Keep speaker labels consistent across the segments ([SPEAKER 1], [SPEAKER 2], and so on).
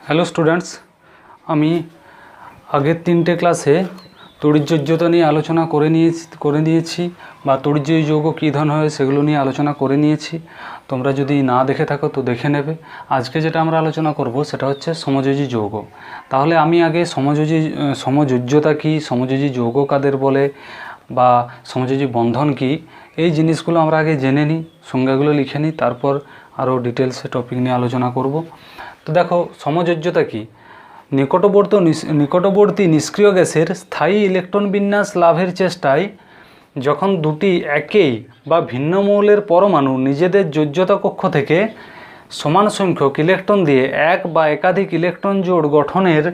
[SPEAKER 1] Hello students, আমি আগের 3টে ক্লাসে তড়িৎযোজ্যতা নিয়ে আলোচনা করে নিয়েছি বা তড়িৎজয়ী যৌগ কী ধরনের হয় সেগুলো নিয়ে আলোচনা করে নিয়েছি। তোমরা যদি না দেখে থাকো তো দেখে নেবে। আজকে যেটা আমরা আলোচনা করব সেটা হচ্ছে সমযোজী যৌগ। তাহলে আমি আগে সমযোজ্যতা কী, সমযোজী যৌগ কাদের বলে বা সমযোজী বন্ধন কী, এই জিনিসগুলো আমরা আগে জেনে নিই, সংজ্ঞাগুলো লিখে নিই, তারপর আরও ডিটেলসে টপিক নিয়ে আলোচনা করব। তো দেখো, সমযোজ্যতা কী। নিকটবর্তী নিষ্ক্রিয় গ্যাসের স্থায়ী ইলেকট্রন বিন্যাস লাভের চেষ্টায় যখন দুটি একই বা ভিন্ন মৌলের পরমাণু নিজেদের যোজ্যতা কক্ষ থেকে সমান সংখ্যক ইলেকট্রন দিয়ে এক বা একাধিক ইলেকট্রন জোড় গঠনের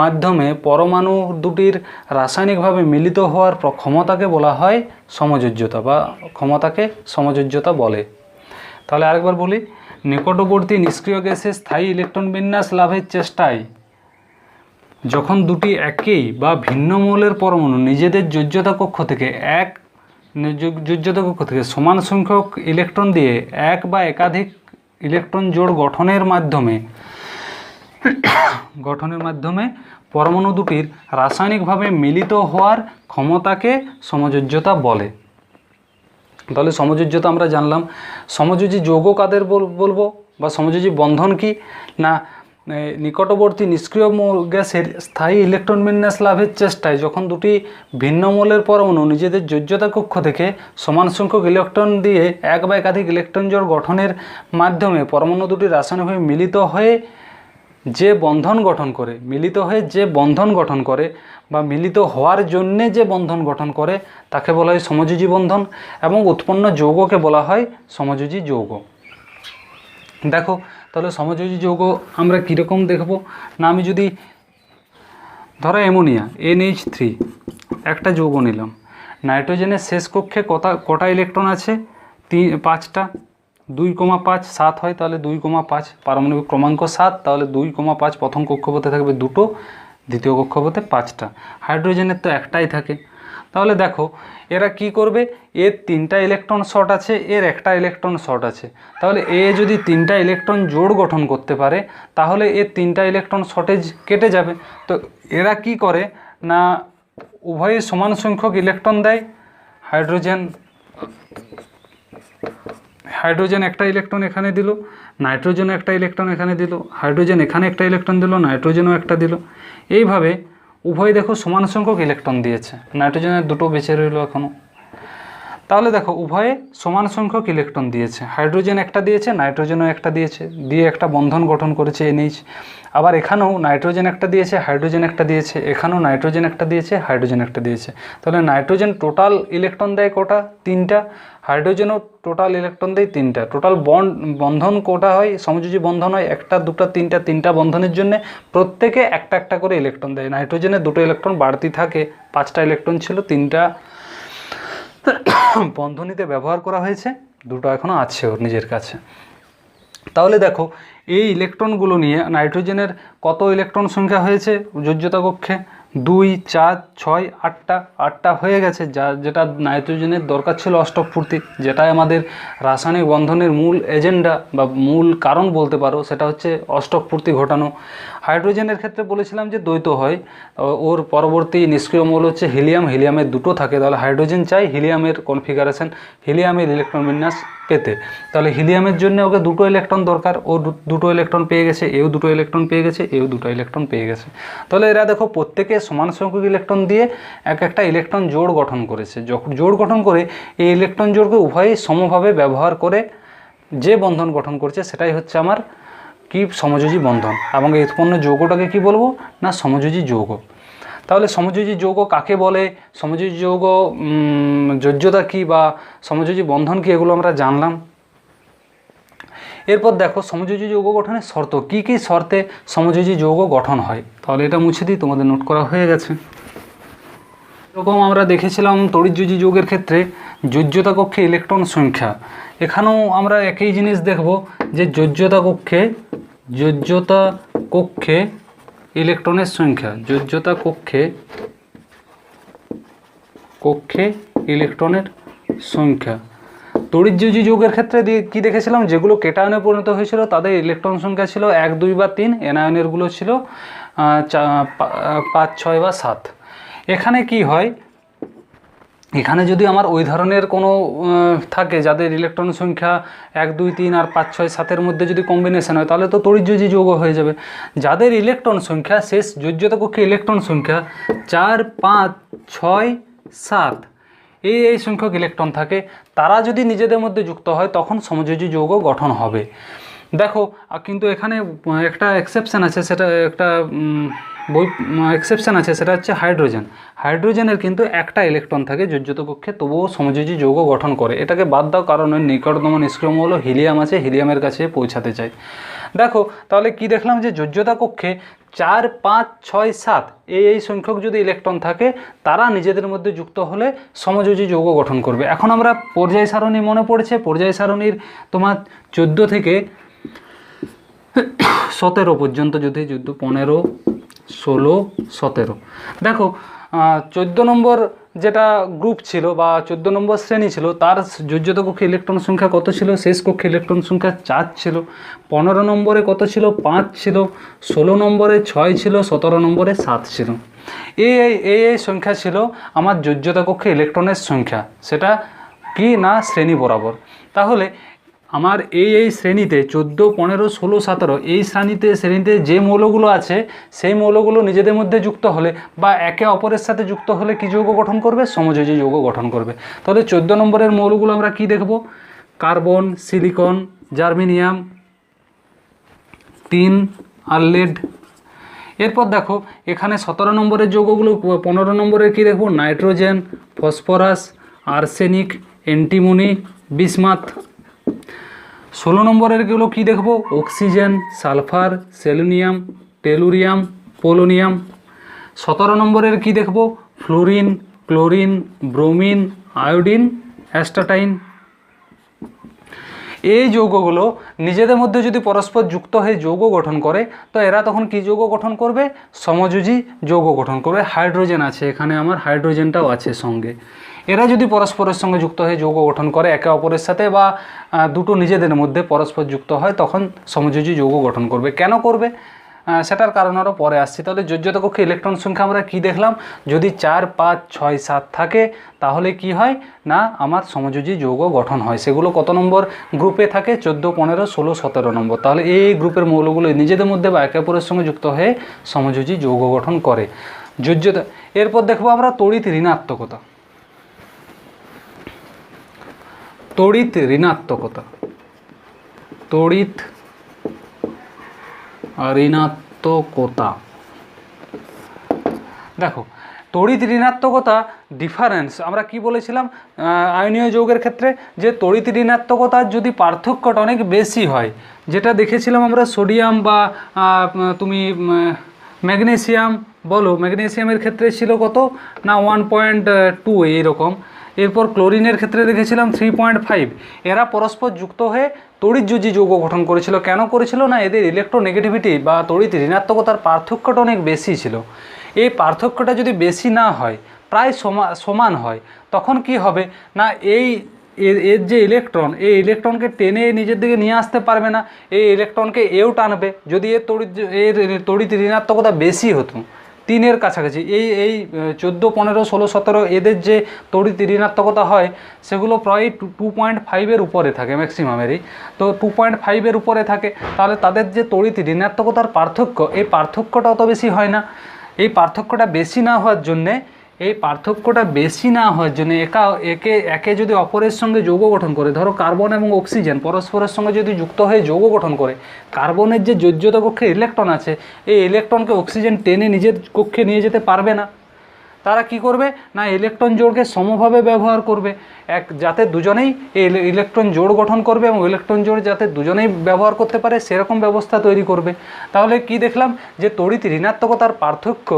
[SPEAKER 1] মাধ্যমে পরমাণু দুটির রাসায়নিকভাবে মিলিত হওয়ার ক্ষমতাকে বলা হয় সমযোজ্যতা বা ক্ষমতাকে সমযোজ্যতা বলে। তাহলে আরেকবার বলি, নিকটবর্তী নিষ্ক্রিয় গ্যাসের স্থায়ী ইলেকট্রন বিন্যাস লাভের চেষ্টায় যখন দুটি একই বা ভিন্ন মৌলের পরমাণু নিজেদের যোজ্যতা কক্ষ থেকে সমান সংখ্যক ইলেকট্রন দিয়ে এক বা একাধিক ইলেকট্রন জোড় গঠনের মাধ্যমে পরমাণু দুটির রাসায়নিকভাবে মিলিত হওয়ার ক্ষমতাকে সমযোজ্যতা বলে। তাহলে সমযোজ্যতা আমরা জানলাম। সমযোজী যৌগ কাদের বলবো বা সমযোজী বন্ধন কি না, নিকটবর্তী নিষ্ক্রিয় গ্যাসের স্থায়ী ইলেকট্রন বিন্যাস লাভের চেষ্টায় যখন দুটি ভিন্ন মৌলের পরমাণু নিজেদের যোজ্যতা কক্ষ থেকে সমান সংখ্যক ইলেকট্রন দিয়ে এক বা একাধিক ইলেকট্রন জোড় গঠনের মাধ্যমে পরমাণু দুটি রাসায়নিকভাবে মিলিত হয়ে যে বন্ধন গঠন করে বা মিলিত হওয়ার জন্যে যে বন্ধন গঠন করে তাকে বলা হয় সমযোজী বন্ধন, এবং উৎপন্ন যৌগকে বলা হয় সমযোজী যৌগ। দেখো, তাহলে সমযোজী যৌগ আমরা কীরকম দেখব না, আমি যদি ধরো অ্যামোনিয়া NH3 একটা যৌগ নিলাম, নাইট্রোজেনের শেষ কক্ষে কটা ইলেকট্রন আছে? 5টা। 2,5 7 হয়, তাহলে 2,5 পারমাণবিক ক্রমাঙ্ক 7, তাহলে 2,5 প্রথম কক্ষপথে থাকবে 2টো, দ্বিতীয় কক্ষপথে 5টা। হাইড্রোজেনের তো একটাই থাকে। তাহলে দেখো এরা কি করবে, এর 3টা ইলেকট্রন শর্ট আছে, এর একটা ইলেকট্রন শর্ট আছে। তাহলে এ যদি 3টা ইলেকট্রন জোড় গঠন করতে পারে তাহলে এর 3টা ইলেকট্রন শর্টেজ কেটে যাবে। তো এরা কি করে না, উভয়ে সমান সংখ্যক ইলেকট্রন দেয়। হাইড্রোজেন একটা ইলেকট্রন এখানে দিল, নাইট্রোজেনও একটা ইলেকট্রন এখানে দিল, হাইড্রোজেন এখানে একটা ইলেকট্রন দিল, নাইট্রোজেনও একটা দিল। এইভাবে উভয় দেখো সমান সংখ্যক ইলেকট্রন দিয়েছে, নাইট্রোজেনের 2টো বেঁচে রইল এখনও। তাহলে দেখো উভয়ে সমান সংখ্যক ইলেকট্রন দিয়েছে, হাইড্রোজেন একটা দিয়েছে, নাইট্রোজেনও একটা দিয়েছে, দিয়ে একটা বন্ধন গঠন করেছে NH। আবার এখানেও নাইট্রোজেন একটা দিয়েছে, হাইড্রোজেন একটা দিয়েছে, এখানেও নাইট্রোজেন একটা দিয়েছে, হাইড্রোজেন একটা দিয়েছে। তাহলে নাইট্রোজেন টোটাল ইলেকট্রন দেয় কটা? 3টা। হাইড্রোজেনও টোটাল ইলেকট্রন দেয় 3টা। টোটাল বন্ধন কোটা হয়, সমযোজী বন্ধন হয় 1টা 2টা 3টা বন্ধনের জন্য প্রত্যেকে একটা একটা করে ইলেকট্রন দেয়। নাইট্রোজেনের 2টো ইলেকট্রন বাড়তি থাকে, 5টা ইলেকট্রন ছিল, 3টা বন্ধনীতে ব্যবহার করা হয়েছে, 2টো এখনও আছে ওর নিজের কাছে। তাহলে দেখো এই ইলেকট্রনগুলো নিয়ে নাইট্রোজেনের কত ইলেকট্রন সংখ্যা হয়েছে যোজ্যতা কক্ষে? 2 4 6 8টা হয়ে গেছে, যেটা নাইট্রোজেনের দরকার ছিল অষ্টক পূর্তি, যেটাই আমাদের রাসায়নিক বন্ধনের মূল এজেন্ডা বা মূল কারণ বলতে পারো, সেটা হচ্ছে অষ্টক পূর্তি ঘটানো। হাইড্রোজেনের ক্ষেত্রে বলেছিলাম যে দ্বৈত হয়, ওর পরবর্তী নিষ্ক্রিয় মৌল হচ্ছে হিলিয়াম, হিলিয়ামের 2টো থাকে। তাহলে হাইড্রোজেন চাই হিলিয়ামের কনফিগারেশন, হিলিয়ামের ইলেকট্রন বিন্যাস পেতে। তাহলে হিলিয়ামের জন্য ওকে 2টো ইলেকট্রন দরকার, ও 2টো ইলেকট্রন পেয়ে গেছে, এও 2টো ইলেকট্রন পেয়ে গেছে, এও 2টো ইলেকট্রন পেয়ে গেছে। তাহলে এরা দেখো প্রত্যেকে সমান সংখ্যক ইলেকট্রন দিয়ে একটা ইলেকট্রন জোড় গঠন করেছে। যখন জোড় গঠন করে এই ইলেকট্রন জোড়কে উভয়ই সমভাবে ব্যবহার করে যে বন্ধন গঠন করছে সেটাই হচ্ছে আমার কি সমযোজী বন্ধন, এবং এই উৎপন্ন যৌগটাকে কি বলবো না সমযোজী যৌগ। তাহলে সমযোজী যৌগ কাকে বলে, সমযোজী যৌগ যোজ্যতা কী বা সমযোজী বন্ধন কী, এগুলো আমরা জানলাম। এরপর দেখো সমযোজী যৌগ গঠনের শর্ত, কি কি শর্তে সমযোজী যৌগ গঠন হয়। তাহলে এটা মুছে দিই, তোমাদের নোট করা হয়ে গেছে। এরকম আমরা দেখেছিলাম তড়িৎযোজী যৌগের ক্ষেত্রে যোজ্যতা কক্ষে ইলেকট্রন সংখ্যা। এখানেও আমরা একই জিনিস দেখব যে যোজ্যতা কক্ষে ইলেকট্রনের সংখ্যা, যোজ্যতা কক্ষে ইলেকট্রনের সংখ্যা। তড়িৎযোজী যৌগের ক্ষেত্রে কি দেখেছিলাম, যেগুলো কেটায়নে পরিণত হয়েছিল তাদের ইলেকট্রন সংখ্যা ছিল 1 2 বা 3, এনায়নেরগুলো ছিল 5 6 বা 7। এখানে কি হয়, এখানে যদি আমার ওই ধরনের কোনো থাকে যাদের ইলেকট্রন সংখ্যা 1 2 3 আর 5 6 7-এর মধ্যে যদি কম্বিনেশন হয় তাহলে তো তড়িৎযোজী যৌগ হয়ে যাবে। যাদের ইলেকট্রন সংখ্যা শেষ যোজ্যতা কক্ষে ইলেকট্রন সংখ্যা 4 5 6 7 এই সংখ্যক ইলেকট্রন থাকে, তারা যদি নিজেদের মধ্যে যুক্ত হয় তখন সমযোজী যৌগ গঠন হবে। দেখো কিন্তু এখানে একটা এক্সেপশান আছে, সেটা একটা এক্সেপশান আছে, সেটা হচ্ছে হাইড্রোজেন। হাইড্রোজেনের কিন্তু একটা ইলেকট্রন থাকে যোজ্যতা কক্ষে, তবুও সমযোজী যৌগ গঠন করে। এটাকে বাদ দাও, কারণ ওই নিকটতম নিষ্ক্রিয় মৌল হিলিয়াম আছে, হিলিয়ামের কাছে পৌঁছাতে চাই। দেখো তাহলে কি দেখলাম, যে যোজ্যতা কক্ষে 4 5 6 7 এই সংখ্যক যদি ইলেকট্রন থাকে তারা নিজেদের মধ্যে যুক্ত হলে সমযোজী যৌগ গঠন করবে। এখন আমরা পর্যায় সারণী মনে পড়েছে, পর্যায় সারণীর তোমার 14 থেকে 17 পর্যন্ত, যদি 15 16 17 দেখো 14 নম্বর যেটা গ্রুপ ছিল বা 14 নম্বর শ্রেণী ছিল, তার যোজ্যতা কক্ষে ইলেকট্রন সংখ্যা কত ছিল, শেষ কক্ষে ইলেকট্রন সংখ্যা 4 ছিল। 15 নম্বরে কত ছিল, 5 ছিল। 16 নম্বরে 6 ছিল। 17 নম্বরে 7 ছিল। এই সংখ্যা ছিল আমার যোজ্যতা কক্ষে ইলেকট্রনের সংখ্যা। সেটা কি না শ্রেণী বরাবর। তাহলে আমার এই শ্রেণীতে 14 15 16 17 এই শ্রেণীতে যে মৌলগুলো আছে সেই মৌলগুলো নিজেদের মধ্যে যুক্ত হলে বা একে অপরের সাথে যুক্ত হলে কি যৌগ গঠন করবে, সমযোজী যৌগ গঠন করবে। তাহলে 14 নম্বরের মৌলগুলো আমরা কি দেখব, কার্বন, সিলিকন, জার্মেনিয়াম, টিন আর লেড। এরপর দেখো এখানে 17 নম্বরের যৌগগুলো, 15 নম্বরের কি দেখব, nitrogen, phosphorus, arsenic, antimony, bismuth. 16 নম্বরেরগুলো কি দেখব, অক্সিজেন, সালফার, সেলুনিয়াম, টেলুরিয়াম, পোলোনিয়াম। 17 নম্বরের কি দেখব, ফ্লোরিন, ক্লোরিন, ব্রোমিন, আয়োডিন, অ্যাস্টাটাইন। এই যৌগগুলো নিজেদের মধ্যে যদি পরস্পর যুক্ত হয়ে যৌগ গঠন করে তো এরা তখন কি যৌগ গঠন করবে, সমযোজী যৌগ গঠন করবে। হাইড্রোজেন আছে এখানে, আমার হাইড্রোজেনটাও আছে সঙ্গে। এরা যদি পরস্পরের সঙ্গে যুক্ত হয়ে যৌগ গঠন করে একে অপরের সাথে বা দুটো নিজেদের মধ্যে পরস্পর যুক্ত হয় তখন সমযোজী যৌগ গঠন করবে। কেন করবে সেটার কারণ আরও পরে আসছে। তাহলে যোজ্যতা কক্ষে ইলেকট্রন সংখ্যা আমরা কি দেখলাম, যদি 4 5 6 7 থাকে তাহলে কি হয় না আমার সমযোজী যৌগ গঠন হয়। সেগুলো কত নম্বর গ্রুপে থাকে, 14 15 16 17 নম্বর। তাহলে এই গ্রুপের মৌলগুলো নিজেদের মধ্যে বা একে অপরের সঙ্গে যুক্ত হয়ে সমযোজী যৌগ গঠন করে। যোজ্যতা। এরপর দেখবো আমরা তড়িৎ ঋণাত্মকতা। তড়িৎ ঋণাত্মকতা, তড়িৎ ঋণাত্মকতা। দেখো তড়িৎ ঋণাত্মকতা ডিফারেন্স আমরা কি বলেছিলাম আয়নীয় যৌগের ক্ষেত্রে, যে তড়িৎ ঋণাত্মকতার যদি পার্থক্যটা অনেক বেশি হয়, যেটা দেখেছিলাম আমরা সোডিয়াম বা তুমি ম্যাগনেসিয়াম বলো, ম্যাগনেসিয়ামের ক্ষেত্রে ছিল কত না 1.2 এইরকম। এরপর ক্লোরিনের ক্ষেত্রে দেখেছিলাম 3.5। এরা পরস্পর যুক্ত হয়ে তড়িৎযোজী যৌগ গঠন করেছিল। কেন করেছিল না এদের ইলেকট্রোনেগেটিভিটি বা তড়িৎ ঋণাত্মকতার পার্থক্যটা অনেক বেশি ছিল। এই পার্থক্যটা যদি বেশি না হয়, প্রায় সমান হয়, তখন কি হবে না এর যে ইলেকট্রন, এই ইলেকট্রনকে টেনে নিজের দিকে নিয়ে আসতে পারবে না, এই ইলেকট্রনকে এও টানবে। যদি এর তড়িৎ ঋণাত্মকতা বেশি হতো 3-এর কাছাকাছি, এই 14 15 16 17 এদের যে তড়িৎ ঋণাত্মকতা হয় সেগুলো প্রায় 2.5-এর উপরে থাকে ম্যাক্সিমামেরই। তো 2.5-এর উপরে থাকে, তাহলে তাদের যে তড়িৎ ঋণাত্মকতার পার্থক্য, এই পার্থক্যটা অত বেশি হয় না। এই পার্থক্যটা বেশি না হওয়ার জন্যে একে যদি অপরের সঙ্গে যৌগ গঠন করে, ধরো কার্বন এবং অক্সিজেন পরস্পরের সঙ্গে যদি যুক্ত হয়ে যৌগ গঠন করে, কার্বনের যে যোজ্যতা কক্ষে ইলেকট্রন আছে এই ইলেকট্রনকে অক্সিজেন টেনে নিজের কক্ষে নিয়ে যেতে পারবে না। তারা কি করবে না ইলেকট্রন জোড়কে সমভাবে ব্যবহার করবে, যাতে দুজনেই এই ইলেকট্রন জোড় গঠন করবে এবং ইলেকট্রন জোড় যাতে দুজনেই ব্যবহার করতে পারে সেরকম ব্যবস্থা তৈরি করবে। তাহলে কি দেখলাম যে তড়িৎ ঋণাত্মকতার পার্থক্য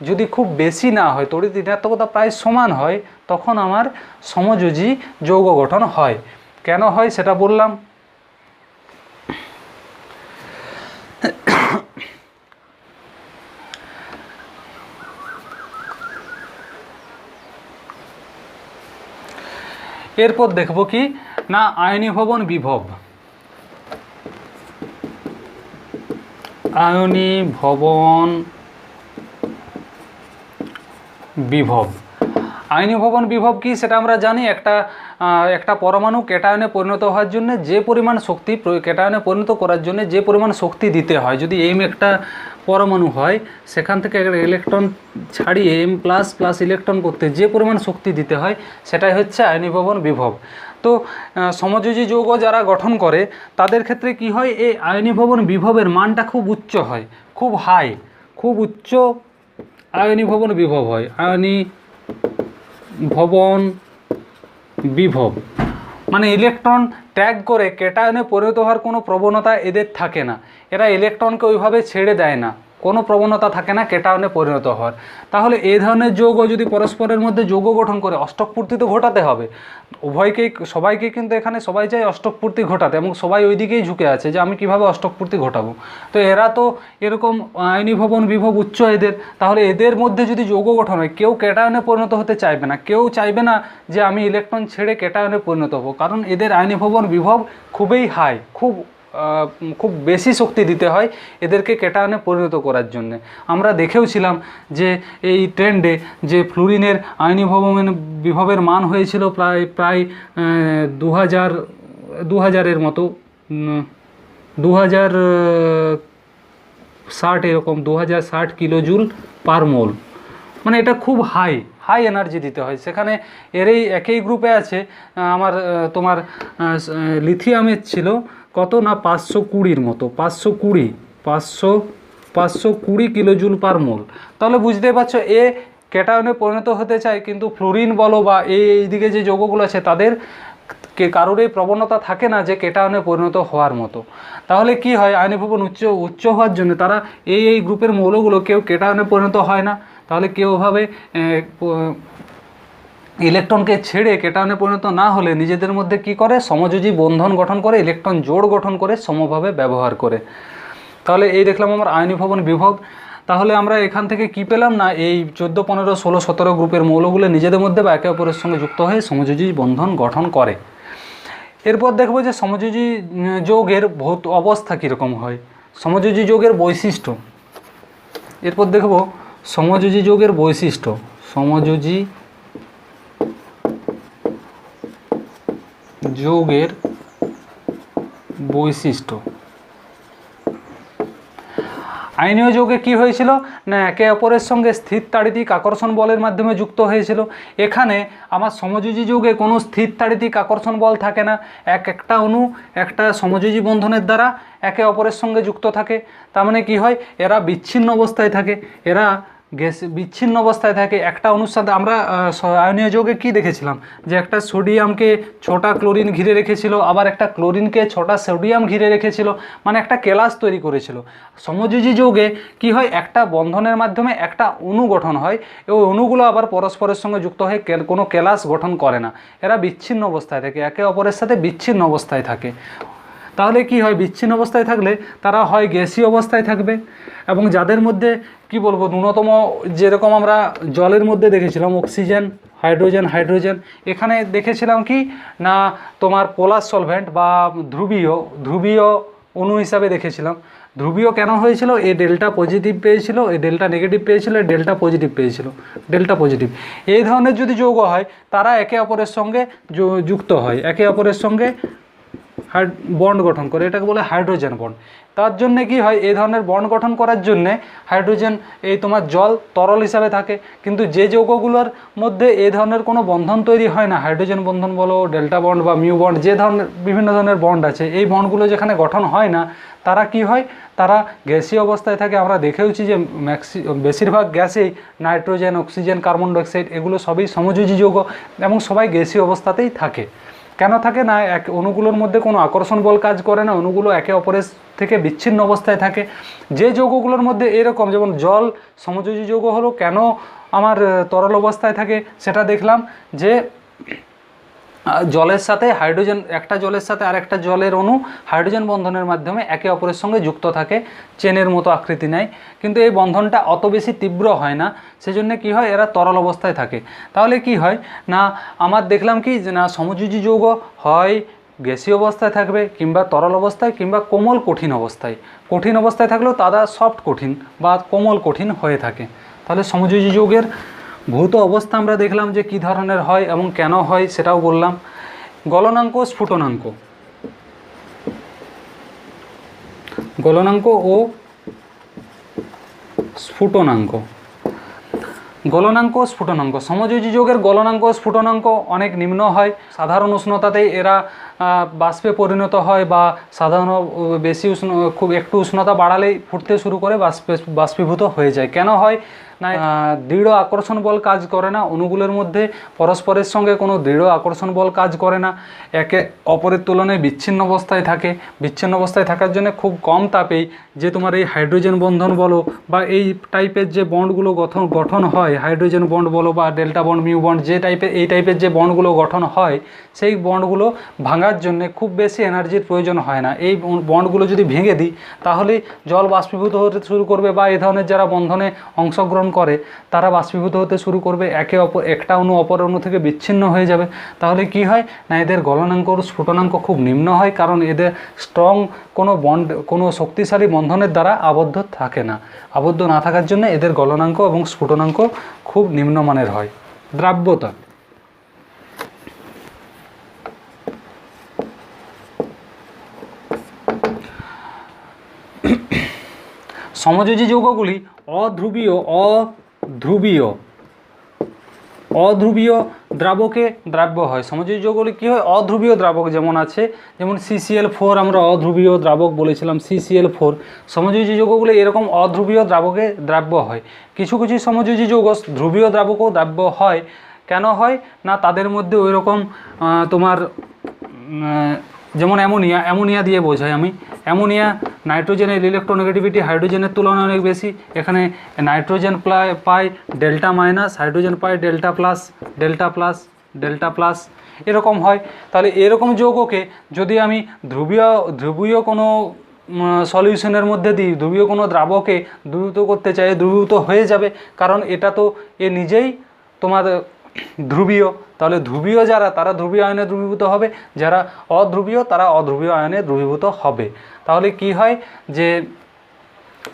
[SPEAKER 1] যদি খুব বেশি না হয়, তড়িৎ ঋণাত্মকতা প্রায় সমান হয়, তখন আমার সমযোজী যৌগ গঠন হয়। কেন হয় সেটা বললাম। এরপর দেখব কি না আয়নীভবন বিভব? আয়নীভবন বিভব, আয়নীভবন বিভব কি সেটা আমরা জানি। একটা পরমাণু ক্যাটায়নে পরিণত হওয়ার জন্য যে পরিমাণ শক্তি, ক্যাটায়নে পরিণত করার জন্য যে পরিমাণ শক্তি দিতে হয়, যদি এম একটা পরমাণু হয় সেখান থেকে একটা ইলেকট্রন ছাড়িয়ে এম প্লাস প্লাস ইলেকট্রন করতে যে পরিমাণ শক্তি দিতে হয় সেটাই হচ্ছে আয়নীভবন বিভব। তো সমযোজী যৌগ যারা গঠন করে তাদের ক্ষেত্রে কি হয়, এই আয়নীভবন বিভবের মানটা খুব উচ্চ হয়, খুব হাই, খুব উচ্চ আয়নীভবন বিভব হয়। আয়নীভবন বিভব মানে ইলেকট্রন ত্যাগ করে ক্যাটায়নে পরিণত হওয়ার কোনো প্রবণতা এদের থাকে না, এরা ইলেকট্রনকে ওইভাবে ছেড়ে দেয় না, কোনো প্রবণতা থাকে না ক্যাটায়নে পরিণত হওয়ার। তাহলে এই ধরনের যৌগ যদি পরস্পরের মধ্যে যৌগ গঠন করে, অষ্টক পূর্তি তো ঘটাতে হবে উভয়কেই, সবাইকে, কিন্তু এখানে সবাই চায় অষ্টক পূর্তি ঘটাতে এবং সবাই ওই দিকেই ঝুঁকে আছে যে আমি কিভাবে অষ্টক পূর্তি ঘটাবো। তো এরা তো এরকম আয়নীভবন বিভব উচ্চ এদের, তাহলে এদের মধ্যে যদি যৌগ গঠন হয় কেউ ক্যাটায়নে পরিণত হতে চাইবে না, কেউ চাইবে না যে আমি ইলেকট্রন ছেড়ে ক্যাটায়নে পরিণত হবো, কারণ এদের আয়নীভবন বিভব খুবই হাই, খুব বেশি শক্তি দিতে হয় এদেরকে ক্যাটায়নে পরিণত করার জন্য। আমরা দেখেওছিলাম যে এই ট্রেন্ডে যে ফ্লুরিনের আয়নীভবন বিভবের মান হয়েছিল প্রায় 2000-এর মতো, 2060 এরকম 2060 কিলোজুল পার মোল, মানে এটা খুব হাই এনার্জি দিতে হয়। সেখানে একই গ্রুপে আছে তোমার লিথিয়ামের ছিল কত না 520-র মতো, 520 কিলোজুল পার মোল। তাহলে বুঝতেই পারছো এ ক্যাটায়নে পরিণত হতে চায়, কিন্তু ফ্লোরিন বলো বা এইদিকে যে যৌগগুলো আছে তাদের কারোর এই প্রবণতা থাকে না যে ক্যাটায়নে পরিণত হওয়ার মতো। তাহলে কি হয়, আয়নীভবন উচ্চ হওয়ার জন্য তারা এই গ্রুপের মৌলগুলো কেউ ক্যাটায়নে পরিণত হয় না, তাহলে কেউ ওভাবে ইলেকট্রনকে ছেড়ে ক্যাটায়নে পরিণত না হলে নিজেদের মধ্যে কি করে, সমযোজী বন্ধন গঠন করে, ইলেকট্রন জোড় গঠন করে সমভাবে ব্যবহার করে। তাহলে এই দেখলাম আমার আয়নীভবন বিভব। তাহলে আমরা এখান থেকে কি পেলাম না, এই 14, 15, 16, 17 গ্রুপের মৌলগুলো নিজেদের মধ্যে বা একে অপরের সঙ্গে যুক্ত হয়ে সমযোজী বন্ধন গঠন করে। এরপর দেখব যে সমযোজী যৌগের ভৌত অবস্থা কীরকম হয়, সমযোজী যৌগের বৈশিষ্ট্য। এরপর দেখব সমযোজী যৌগের বৈশিষ্ট্য, সমযোজী যৌগের বৈশিষ্ট্য। আয়নীয় যৌগে কি হয়েছিল না, একে অপরের সঙ্গে স্থির তাড়িতিক আকর্ষণ বলের মাধ্যমে যুক্ত হয়েছিল। এখানে আমার সমযোজী যৌগে কোনো স্থির তাড়িতিক আকর্ষণ বল থাকে না, একটা অণু একটা সমযোজী বন্ধনের দ্বারা একে অপরের সঙ্গে যুক্ত থাকে। তার মানে কি হয়, এরা বিচ্ছিন্ন অবস্থায় থাকে, বিচ্ছিন্ন অবস্থায় থাকে। একটা অণুর সাথে আমরা আয়নীয় যৌগে কি দেখেছিলাম যে একটা সোডিয়ামকে 6টা ক্লোরিন ঘিরে রেখেছিল, আবার একটা ক্লোরিনকে 6টা সোডিয়াম ঘিরে রেখেছিল, মানে একটা কেলাস তৈরি করেছিল। সমযোজী যৌগে কি হয়, একটা বন্ধনের মাধ্যমে একটা অণু গঠন হয়, এই অণুগুলো আবার পরস্পরের সঙ্গে যুক্ত হয়ে কোনো কেলাস গঠন করে না, এরা বিচ্ছিন্ন অবস্থায় থাকে, একে অপরের সাথে বিচ্ছিন্ন অবস্থায় থাকে। তাহলে কি হয়, বিচ্ছিন্ন অবস্থায় থাকলে তারা হয় গ্যাসীয় অবস্থায় থাকবে, এবং যাদের মধ্যে কি বলবো ন্যূনতম, যেরকম আমরা জলের মধ্যে দেখেছিলাম অক্সিজেন, হাইড্রোজেন, এখানে দেখেছিলাম কি না তোমার পোলার সলভেন্ট বা ধ্রুবীয় অণু হিসাবে দেখেছিলাম। ধ্রুবীয় কেন হয়েছিল, এ ডেল্টা পজিটিভ পেয়েছিল, এ ডেল্টা নেগেটিভ পেয়েছিল, এ ডেল্টা পজিটিভ পেয়েছিল, ডেল্টা পজিটিভ। এই ধরনের যদি যৌগ হয় তারা একে অপরের সঙ্গে যুক্ত হয়, একে অপরের সঙ্গে বন্ড গঠন করে, এটাকে বলে হাইড্রোজেন বন্ড। তার জন্য কি হয়, এই ধরনের বন্ড গঠন করার জন্যে হাইড্রোজেন, এই তোমার জল তরল হিসাবে থাকে, কিন্তু যে যৌগগুলোর মধ্যে এই ধরনের কোনো বন্ধন তৈরি হয় না, হাইড্রোজেন বন্ধন বলো, ডেল্টা বন্ড বা মিউ বন্ড, যে ধরনের বিভিন্ন ধরনের বন্ড আছে, এই বন্ডগুলো যেখানে গঠন হয় না, তারা কি হয়, তারা গ্যাসীয় অবস্থায় থাকে। আমরা দেখেওছি যে বেশিরভাগ গ্যাসেই নাইট্রোজেন, অক্সিজেন, কার্বন ডাইঅক্সাইড এগুলো সবই সমযোজী যৌগ এবং সবাই গ্যাসীয় অবস্থাতেই থাকে। কেন থাকে না, অণুগুলোর মধ্যে কোনো আকর্ষণ বল কাজ করে না, অণুগুলো একে অপরের থেকে বিচ্ছিন্ন অবস্থায় থাকে। যে যৌগগুলোর মধ্যে এরকম, যেমন জল সমযোজী যৌগ হলো, কেন আমার তরল অবস্থায় থাকে সেটা দেখলাম যে জলের সাথে হাইড্রোজেন, একটা জলের সাথে আরেকটা জলের অণু হাইড্রোজেন বন্ধনের মাধ্যমে একে অপরের সঙ্গে যুক্ত থাকে, চেনের মতো আকৃতি নেয়, কিন্তু এই বন্ধনটা অত বেশি তীব্র হয় না, সেজন্য কি হয়, এরা তরল অবস্থায় থাকে। তাহলে কি হয় না, আমার দেখলাম কি যে না সমযোজী যৌগ হয় গ্যাসীয় অবস্থায় থাকবে, কিংবা তরল অবস্থায়, কিংবা কোমল কঠিন অবস্থায়। কঠিন অবস্থায় থাকলেও তারা সফট কঠিন বা কোমল কঠিন হয়ে থাকে। তাহলে সমযোজী যৌগের ভৌত অবস্থা আমরা দেখলাম যে কী ধরনের হয় এবং কেন হয় সেটাও বললাম। গলনাঙ্ক, স্ফুটনাঙ্ক। গলনাঙ্ক ও স্ফুটনাঙ্ক। গলনাঙ্ক, স্ফুটনাঙ্ক। সমযোজী যৌগের গলনাঙ্ক, স্ফুটনাঙ্ক অনেক নিম্ন হয়। সাধারণ উষ্ণতাতেই এরা বাষ্পে পরিণত হয়, বা সাধারণ বেশি খুব একটু উষ্ণতা বাড়ালেই ফুটতে শুরু করে বাষ্পীভূত হয়ে যায়। কেন হয় না, দৃঢ় আকর্ষণ বল কাজ করে না অণুগুলোর মধ্যে, পরস্পরের সঙ্গে কোনো দৃঢ় আকর্ষণ বল কাজ করে না, একে অপরের তুলনায় বিচ্ছিন্ন অবস্থায় থাকে। বিচ্ছিন্ন অবস্থায় থাকার জন্য খুব কম তাপেই যে তোমার এই হাইড্রোজেন বন্ধন বলো বা এই টাইপের যে বন্ডগুলো গঠন হয়, হাইড্রোজেন বন্ড বলো বা ডেল্টা বন্ড, মিউ বন্ড, যে এই টাইপের যে বন্ডগুলো গঠন হয়, সেই বন্ডগুলো ভাঙার জন্য খুব বেশি এনার্জির প্রয়োজন হয় না। এই বন্ডগুলো যদি ভেঙে দিই তাহলেই জল বাষ্পীভূত হতে শুরু করবে, বা এই ধরনের যারা বন্ধনে অংশগ্রহণ করে তারা বাষ্পীভূত হতে শুরু করবে, একটা অণু অপর অণু থেকে বিচ্ছিন্ন হয়ে যাবে। তাহলে কি হয় না, এদের গলনাঙ্ক ও স্ফুটনাঙ্ক খুব নিম্ন হয়, কারণ এদের স্ট্রং কোনো শক্তিশালী বন্ধনের দ্বারা আবদ্ধ থাকে না। আবদ্ধ না থাকার জন্য এদের গলনাঙ্ক এবং স্ফুটনাঙ্ক খুব নিম্নমানের হয়। দ্রাব্যতা। সমযোজী যৌগগুলি অধ্রুবীয় দ্রাবকে দ্রাব্য হয়। সমযোজী যৌগগুলি কী হয়, অধ্রুবীয় দ্রাবক যেমন আছে, যেমন CCl4 আমরা অধ্রুবীয় দ্রাবক বলেছিলাম, CCl4। সমযোজী যৌগগুলি এরকম অধ্রুবীয় দ্রাবকে দ্রাব্য হয়। কিছু কিছু সমযোজী যৌগ ধ্রুবীয় দ্রাবকেও দ্রাব্য হয়। কেন হয় না, তাদের মধ্যে ওই রকম তোমার যেমন অ্যামোনিয়া দিয়ে বোঝাই আমি। অ্যামোনিয়া, নাইট্রোজেনের ইলেকট্রোনেগেটিভিটি হাইড্রোজেনের তুলনায় অনেক বেশি। এখানে নাইট্রোজেন পায় ডেল্টা মাইনাস, হাইড্রোজেন পায় ডেল্টা প্লাস এরকম হয়। তাহলে এরকম যৌগকে যদি আমি ধ্রুবীয় কোনো সলিউশনের মধ্যে দিই, ধ্রুবীয় কোনো দ্রাবকে দ্রবীভূত করতে চাই, দ্রবীভূত হয়ে যাবে, কারণ এটা তো এ নিজেই তোমার ধ্রুবীয়। তাহলে ধ্রুবীয় যারা, তারা ধ্রুবীয় আয়নে দ্রবীভূত হবে, যারা অধ্রুবীয় তারা অধ্রুবীয় আয়নে দ্রবীভূত হবে। তাহলে কি হয় যে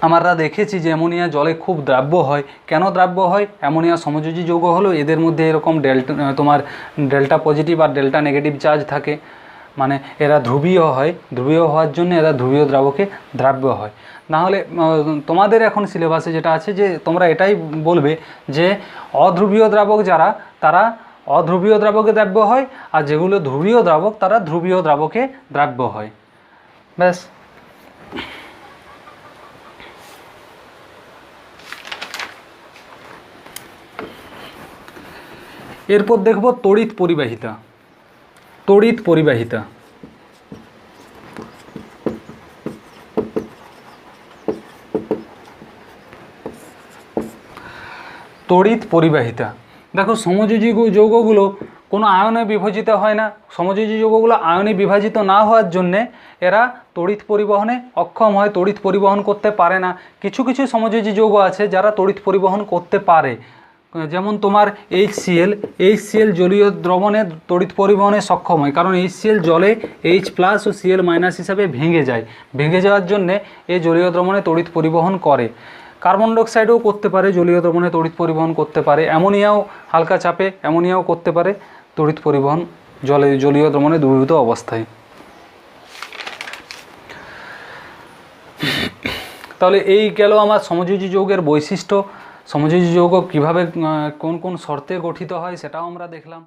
[SPEAKER 1] আমরা দেখেছি যে অ্যামোনিয়া জলে খুব দ্রাব্য হয়। কেন দ্রাব্য হয়? অ্যামোনিয়া সমযোজী যৌগ হলো, এদের মধ্যে এরকম ডেল্টা পজিটিভ আর ডেল্টা নেগেটিভ চার্জ থাকে, মানে এরা ধ্রুবীয় হয়। ধ্রুবীয় হওয়ার জন্য এরা ধ্রুবীয় দ্রাবকে দ্রাব্য হয়। নাহলে তোমাদের এখন সিলেবাসে যেটা আছে যে তোমরা এটাই বলবে যে অধ্রুবীয় দ্রাবক যারা, তারা অধ্রুবীয় দ্রাবকে দ্রাব্য হয়, আর যেগুলো ধ্রুবীয় দ্রাবক তারা ধ্রুবীয় দ্রাবকে দ্রাব্য হয়। ব্যাস। এরপর দেখব তড়িৎ পরিবাহিতা। তড়িৎ পরিবাহিতা তড়িৎ পরিবাহিতা দেখো, সমযোজী যৌগগুলো কোনো আয়নে বিভাজিত হয় না। সমযোজী যৌগগুলো আয়নে বিভাজিত না হওয়ার জন্যে এরা তড়িৎ পরিবহনে অক্ষম হয়, তড়িৎ পরিবহন করতে পারে না। কিছু কিছু সমযোজী যৌগ আছে যারা তড়িৎ পরিবহন করতে পারে, যেমন তোমার HCl জলীয় দ্রবণে তড়িৎ পরিবহনে সক্ষম হয়, কারণ HCl জলে H+ ও Cl- হিসাবে ভেঙে যায়। ভেঙে যাওয়ার জন্যে এই জলীয় দ্রবণে তড়িৎ পরিবহন করে। কার্বন ডাইঅক্সাইডও করতে পারে, জলীয় দ্রবণে তড়িৎ পরিবহন করতে পারে। অ্যামোনিয়াও হালকা চাপে অ্যামোনিয়াও করতে পারে তড়িৎ পরিবহন জলীয় দ্রবণে দ্রবীভূত অবস্থায়। তাহলে এই গেল আমার সমযোজী যৌগের বৈশিষ্ট্য। সমযোজী যৌগ কীভাবে কোন কোন শর্তে গঠিত হয় সেটাও আমরা দেখলাম।